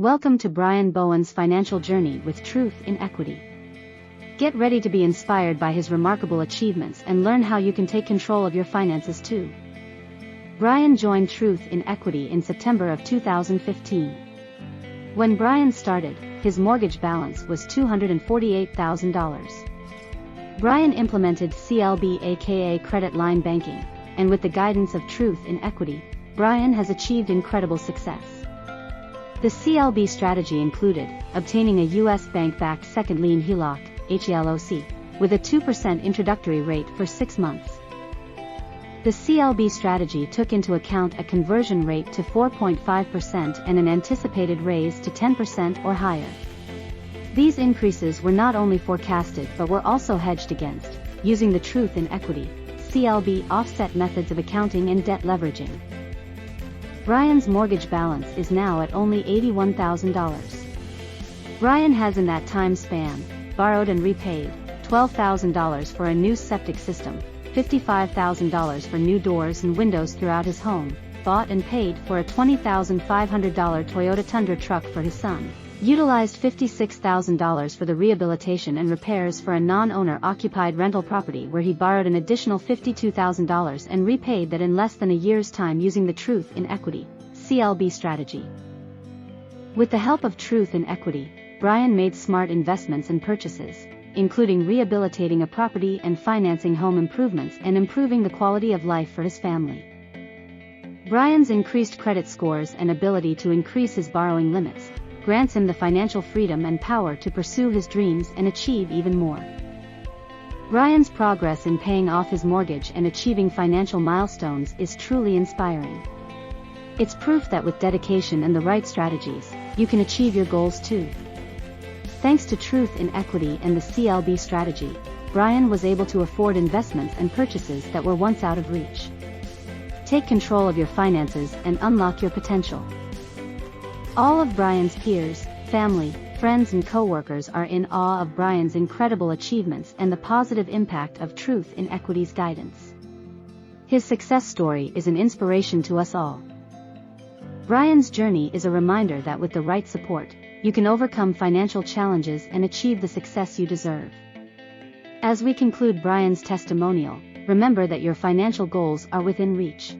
Welcome to Brian Bowen's financial journey with Truth in Equity. Get ready to be inspired by his remarkable achievements and learn how you can take control of your finances too. Brian joined Truth in Equity in September of 2015. When Brian started, his mortgage balance was $248,000. Brian implemented CLB aka credit line banking, and with the guidance of Truth in Equity, Brian has achieved incredible success. The CLB strategy included obtaining a U.S. bank-backed second lien HELOC, HELOC, with a 2% introductory rate for 6 months. The CLB strategy took into account a conversion rate to 4.5% and an anticipated raise to 10% or higher. These increases were not only forecasted but were also hedged against, using the Truth in Equity, CLB offset methods of accounting and debt leveraging. Brian's mortgage balance is now at only $81,000. Brian has in that time span borrowed and repaid $12,000 for a new septic system, $55,000 for new doors and windows throughout his home, bought and paid for a $20,500 Toyota Tundra truck for his son, utilized $56,000 for the rehabilitation and repairs for a non-owner occupied rental property where he borrowed an additional $52,000 and repaid that in less than a year's time using the Truth in Equity, CLB strategy. With the help of Truth in Equity, Brian made smart investments and purchases, including rehabilitating a property and financing home improvements and improving the quality of life for his family. Brian's increased credit scores and ability to increase his borrowing limits grants him the financial freedom and power to pursue his dreams and achieve even more. Brian's progress in paying off his mortgage and achieving financial milestones is truly inspiring. It's proof that with dedication and the right strategies, you can achieve your goals too. Thanks to Truth in Equity and the CLB strategy, Brian was able to afford investments and purchases that were once out of reach. Take control of your finances and unlock your potential. All of Brian's peers, family, friends and co-workers are in awe of Brian's incredible achievements and the positive impact of Truth in Equity's guidance. His success story is an inspiration to us all. Brian's journey is a reminder that with the right support, you can overcome financial challenges and achieve the success you deserve. As we conclude Brian's testimonial, remember that your financial goals are within reach.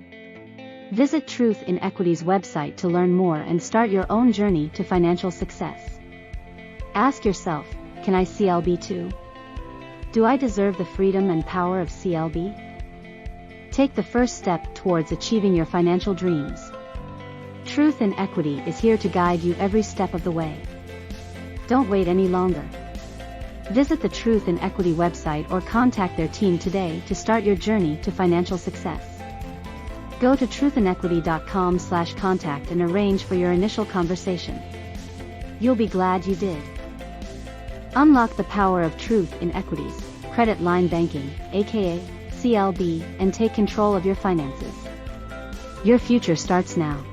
Visit Truth in Equity's website to learn more and start your own journey to financial success. Ask yourself, can I CLB too? Do I deserve the freedom and power of CLB? Take the first step towards achieving your financial dreams. Truth in Equity is here to guide you every step of the way. Don't wait any longer. Visit the Truth in Equity website or contact their team today to start your journey to financial success. Go to truthinequity.com/contact and arrange for your initial conversation. You'll be glad you did. Unlock the power of Truth in Equity's credit line banking, aka CLB, and take control of your finances. Your future starts now.